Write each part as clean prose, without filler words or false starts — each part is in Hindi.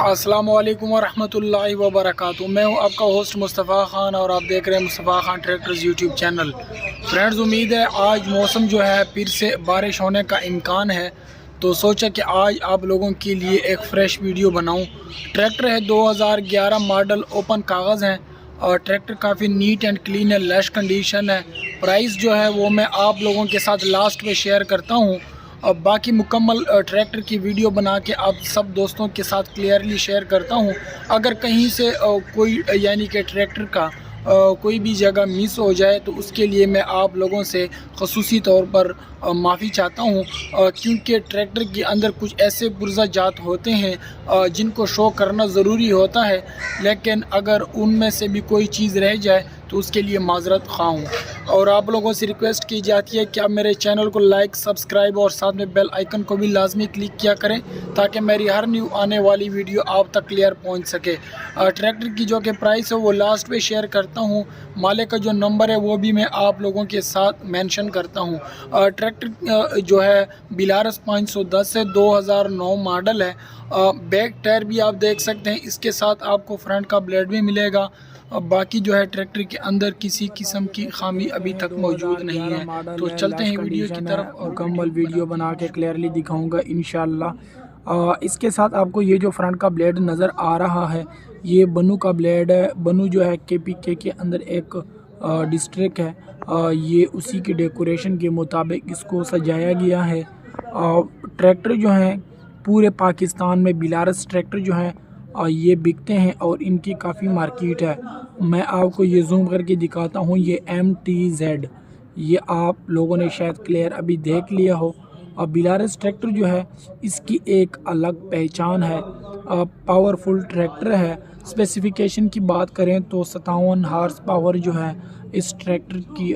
अस्सलामुअलैकुम वरहमतुल्लाहि वबरकातुहू। मैं हूं आपका होस्ट मुस्तफ़ा ख़ान और आप देख रहे हैं Mustafa Khan tractors YouTube channel. Friends, उम्मीद है आज मौसम जो है फिर से बारिश होने का इम्कान है, तो सोचा कि आज आप लोगों के लिए एक फ़्रेश वीडियो बनाऊं। ट्रैक्टर है 2011 मॉडल, ओपन कागज़ हैं और ट्रैक्टर काफ़ी नीट एंड क्लीन है, लश कंडीशन है। प्राइस जो है वो मैं आप लोगों के साथ लास्ट में शेयर करता हूँ। अब बाकी मुकम्मल ट्रैक्टर की वीडियो बना के आप सब दोस्तों के साथ क्लियरली शेयर करता हूं। अगर कहीं से कोई यानी कि ट्रैक्टर का कोई भी जगह मिस हो जाए तो उसके लिए मैं आप लोगों से ख़ुसूसी तौर पर माफ़ी चाहता हूं, क्योंकि ट्रैक्टर के अंदर कुछ ऐसे पुर्जा जात होते हैं जिनको शो करना ज़रूरी होता है, लेकिन अगर उनमें से भी कोई चीज़ रह जाए तो उसके लिए माजरत खा हूँ। और आप लोगों से रिक्वेस्ट की जाती है कि आप मेरे चैनल को लाइक, सब्सक्राइब और साथ में बेल आइकन को भी लाजमी क्लिक किया करें ताकि मेरी हर न्यू आने वाली वीडियो आप तक क्लियर पहुंच सके। ट्रैक्टर की जो कि प्राइस है वो लास्ट पे शेयर करता हूं। मालिक का जो नंबर है वो भी मैं आप लोगों के साथ मेंशन करता हूं। ट्रैक्टर जो है बिलारस 510 से 2009 मॉडल है। बैक टायर भी आप देख सकते हैं, इसके साथ आपको फ्रंट का ब्लेड भी मिलेगा। अब बाकी जो है ट्रैक्टर के अंदर किसी किस्म की खामी अभी तक मौजूद नहीं है। तो चलते हैं वीडियो की तरफ और मुकम्मल वीडियो बना के क्लियरली दिखाऊंगा इंशाल्लाह। इसके साथ आपको ये जो फ्रंट का ब्लेड नज़र आ रहा है ये बनू का ब्लेड है। बनू जो है KPK के अंदर एक डिस्ट्रिक्ट है, ये उसी के डेकोरेशन के मुताबिक इसको सजाया गया है। ट्रैक्टर जो हैं पूरे पाकिस्तान में बिलारस ट्रैक्टर जो हैं ये बिकते हैं और इनकी काफ़ी मार्केट है। मैं आपको ये जूम करके दिखाता हूँ, ये MTZ, ये आप लोगों ने शायद क्लियर अभी देख लिया हो। और बिलारस ट्रैक्टर जो है इसकी एक अलग पहचान है, पावरफुल ट्रैक्टर है। स्पेसिफिकेशन की बात करें तो 57 हार्स पावर जो है इस ट्रैक्टर की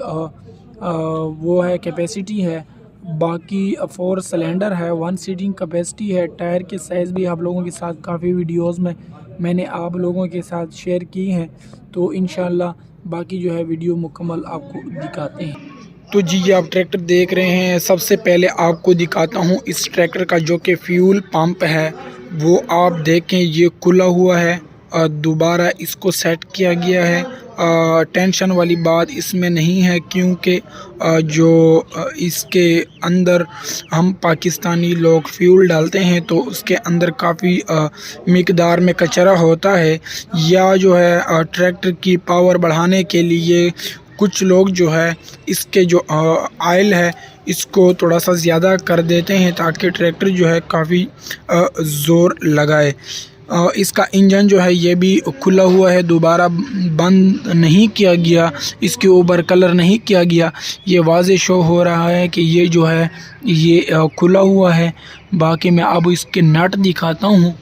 वो है कैपेसिटी है। बाकी 4 सिलेंडर है, 1 सीटिंग कैपेसिटी है। टायर के साइज़ भी आप लोगों के साथ काफ़ी वीडियोस में मैंने आप लोगों के साथ शेयर की हैं, तो इंशाल्लाह बाकी जो है वीडियो मुकम्मल आपको दिखाते हैं। तो जी, ये आप ट्रैक्टर देख रहे हैं। सबसे पहले आपको दिखाता हूँ इस ट्रैक्टर का जो कि फ्यूल पंप है वो आप देखें, ये खुला हुआ है। दोबारा इसको सेट किया गया है। टेंशन वाली बात इसमें नहीं है, क्योंकि जो इसके अंदर हम पाकिस्तानी लोग फ्यूल डालते हैं तो उसके अंदर काफ़ी मिकदार में कचरा होता है, या जो है ट्रैक्टर की पावर बढ़ाने के लिए कुछ लोग जो है इसके जो आयल है इसको थोड़ा सा ज़्यादा कर देते हैं ताकि ट्रैक्टर जो है काफ़ी ज़ोर लगाए। इसका इंजन जो है ये भी खुला हुआ है, दोबारा बंद नहीं किया गया, इसके ऊपर कलर नहीं किया गया। ये वाज़े शो हो रहा है कि ये जो है ये खुला हुआ है। बाकी मैं अब इसके नट दिखाता हूँ।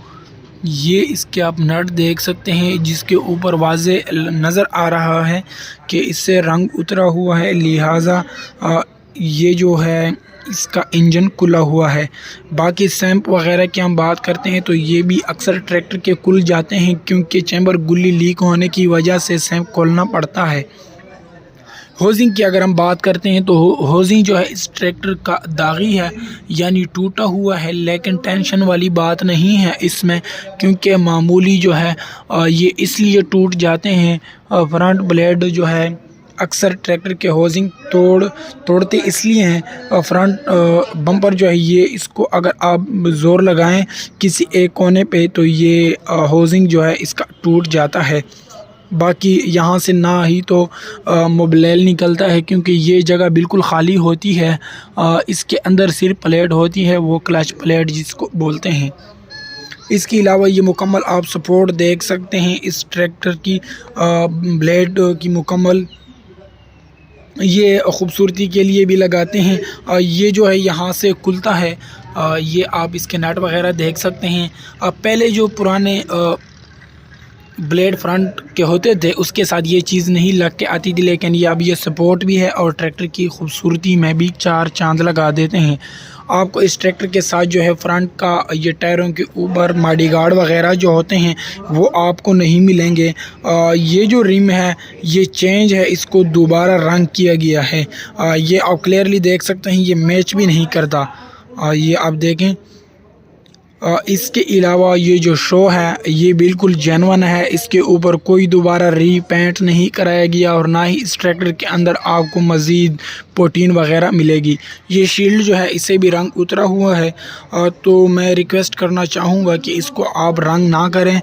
ये इसके आप नट देख सकते हैं जिसके ऊपर वाज़े नज़र आ रहा है कि इससे रंग उतरा हुआ है, लिहाजा ये जो है इसका इंजन खुला हुआ है। बाकी सैंप वगैरह की हम बात करते हैं तो ये भी अक्सर ट्रैक्टर के खुल जाते हैं, क्योंकि चैम्बर गुल्ली लीक होने की वजह से सैंप खोलना पड़ता है। होजिंग की अगर हम बात करते हैं तो होजिंग जो है इस ट्रैक्टर का दागी है, यानी टूटा हुआ है, लेकिन टेंशन वाली बात नहीं है इसमें, क्योंकि मामूली जो है ये इसलिए टूट जाते हैं। फ्रंट ब्लेड जो है अक्सर ट्रैक्टर के होजिंग तोड़ते इसलिए हैं। फ्रंट बम्पर जो है ये इसको अगर आप ज़ोर लगाएं किसी एक कोने पे तो ये होजिंग जो है इसका टूट जाता है। बाकी यहाँ से ना ही तो मोबिल निकलता है, क्योंकि ये जगह बिल्कुल ख़ाली होती है। इसके अंदर सिर्फ प्लेट होती है, वो क्लच प्लेट जिसको बोलते हैं। इसके अलावा ये मुकम्मल आप सपोर्ट देख सकते हैं इस ट्रैक्टर की, ब्लेड की मुकम्मल ये खूबसूरती के लिए भी लगाते हैं। ये जो है यहाँ से खुलता है, ये आप इसके नट वगैरह देख सकते हैं। पहले जो पुराने ब्लेड फ्रंट के होते थे उसके साथ ये चीज़ नहीं लग के आती थी, लेकिन ये अब ये सपोर्ट भी है और ट्रैक्टर की खूबसूरती में भी 4 चांद लगा देते हैं। आपको इस ट्रैक्टर के साथ जो है फ्रंट का ये टायरों के ऊपर मॉडी गार्ड वगैरह जो होते हैं वो आपको नहीं मिलेंगे। ये जो रिम है ये चेंज है, इसको दोबारा रंग किया गया है। ये आप क्लियरली देख सकते हैं, ये मैच भी नहीं करता। ये आप देखें, इसके अलावा ये जो शो है ये बिल्कुल जेन्युइन है, इसके ऊपर कोई दोबारा रीपेंट नहीं कराया गया और ना ही इस ट्रैक्टर के अंदर आपको मज़ीद प्रोटीन वगैरह मिलेगी। ये शील्ड जो है इसे भी रंग उतरा हुआ है, तो मैं रिक्वेस्ट करना चाहूँगा कि इसको आप रंग ना करें,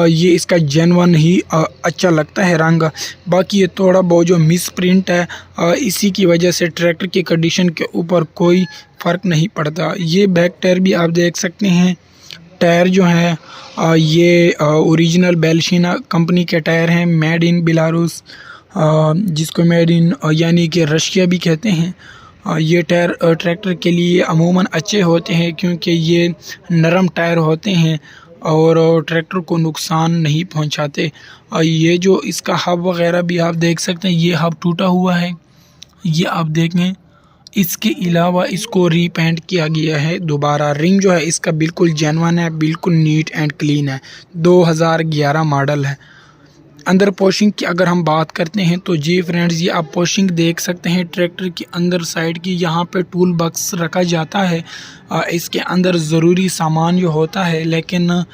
ये इसका जेन्युइन ही अच्छा लगता है रंग। बाकी ये थोड़ा बहुत जो मिस प्रिंट है इसी की वजह से ट्रैक्टर की कंडीशन के ऊपर कोई फ़र्क नहीं पड़ता। ये बैक टायर भी आप देख सकते हैं, टायर जो हैं ये ओरिजिनल बेल्शिना कंपनी के टायर हैं, मेड इन बेलारूस, जिसको मेड इन यानी कि रशिया भी कहते हैं। ये टायर ट्रैक्टर के लिए अमूमन अच्छे होते हैं क्योंकि ये नरम टायर होते हैं और ट्रैक्टर को नुकसान नहीं पहुंचाते। ये जो इसका हब वगैरह भी आप देख सकते हैं, ये हब टूटा हुआ है, ये आप देखें। इसके अलावा इसको रीपेंट किया गया है दोबारा। रिंग जो है इसका बिल्कुल जेन्युइन है, बिल्कुल नीट एंड क्लीन है, 2011 मॉडल है। अंदर पोशिंग की अगर हम बात करते हैं तो जी फ्रेंड्स, ये आप पोशिंग देख सकते हैं ट्रैक्टर के अंदर साइड की, यहाँ पे टूल बॉक्स रखा जाता है। इसके अंदर ज़रूरी सामान जो होता है, लेकिन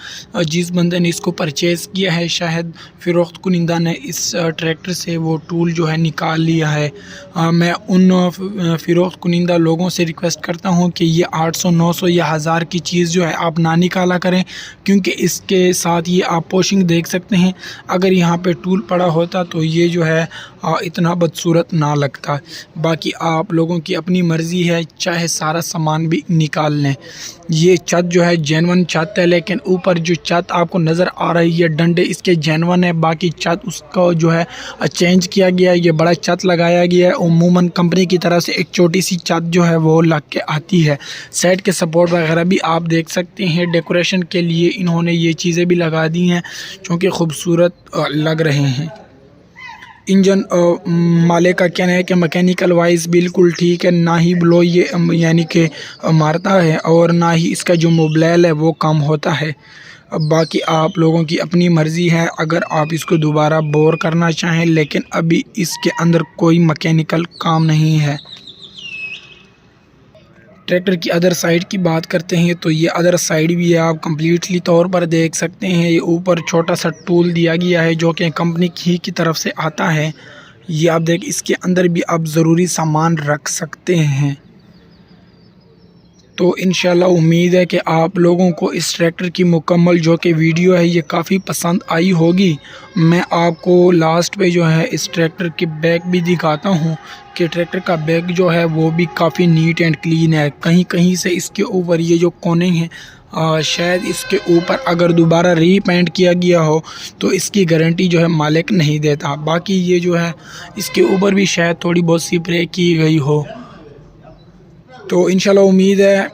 जिस बंदे ने इसको परचेज़ किया है शायद फ़रोख्त कुनिंदा ने इस ट्रैक्टर से वो टूल जो है निकाल लिया है। मैं उन फ़रोख्त कुनिंदा लोगों से रिक्वेस्ट करता हूँ कि ये 800 900 या 1000 की चीज़ जो है आप ना निकाला करें, क्योंकि इसके साथ ये आप पोशिंग देख सकते हैं। अगर यहाँ पे टूल पड़ा होता तो ये जो है इतना बदसूरत ना लगता। बाकी आप लोगों की अपनी मर्ज़ी है, चाहे सारा सामान भी निकाल लें। ये छत जो है जेन्युइन छत है, लेकिन ऊपर जो छत आपको नज़र आ रही है डंडे इसके जेन्युइन है, बाकी छत उसका जो है चेंज किया गया है, ये बड़ा छत लगाया गया है। उमूमन कंपनी की तरफ से एक छोटी सी छत जो है वो लग के आती है। साइड के सपोर्ट वगैरह भी आप देख सकते हैं, डेकोरेशन के लिए इन्होंने ये चीज़ें भी लगा दी हैं जो कि खूबसूरत लग रहे हैं। इंजन मालिक का कहना है कि मैकेनिकल वाइज बिल्कुल ठीक है, ना ही ब्लो ये यानी कि मारता है और ना ही इसका जो मोबलाइल है वो कम होता है। अब बाकी आप लोगों की अपनी मर्ज़ी है अगर आप इसको दोबारा बोर करना चाहें, लेकिन अभी इसके अंदर कोई मैकेनिकल काम नहीं है। ट्रैक्टर की अदर साइड की बात करते हैं तो ये अदर साइड भी है, आप कम्प्लीटली तौर पर देख सकते हैं। ये ऊपर छोटा सा टूल दिया गया है जो कि कंपनी की तरफ से आता है। ये आप देख, इसके अंदर भी आप ज़रूरी सामान रख सकते हैं। तो इंशाल्लाह उम्मीद है कि आप लोगों को इस ट्रैक्टर की मुकम्मल जो कि वीडियो है ये काफ़ी पसंद आई होगी। मैं आपको लास्ट पे जो है इस ट्रैक्टर के बैक भी दिखाता हूँ कि ट्रैक्टर का बैक जो है वो भी काफ़ी नीट एंड क्लीन है। कहीं कहीं से इसके ऊपर ये जो कोने हैं शायद इसके ऊपर अगर दोबारा रीपेंट किया गया हो तो इसकी गारंटी जो है मालिक नहीं देता। बाकी ये जो है इसके ऊपर भी शायद थोड़ी बहुत स्प्रे की गई हो। तो इंशाल्लाह उम्मीद है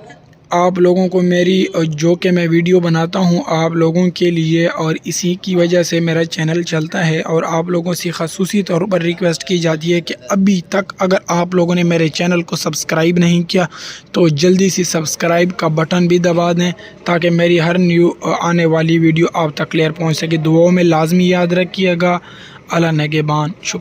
आप लोगों को मेरी जो कि मैं वीडियो बनाता हूं आप लोगों के लिए, और इसी की वजह से मेरा चैनल चलता है। और आप लोगों से ख़ुसूसी तौर पर रिक्वेस्ट की जाती है कि अभी तक अगर आप लोगों ने मेरे चैनल को सब्सक्राइब नहीं किया तो जल्दी से सब्सक्राइब का बटन भी दबा दें ताकि मेरी हर न्यू आने वाली वीडियो आप तक क्लियर पहुँच सके। दुआओं में लाजमी याद रखिएगा। अल्लाह नेगेबान। शुक्रिया।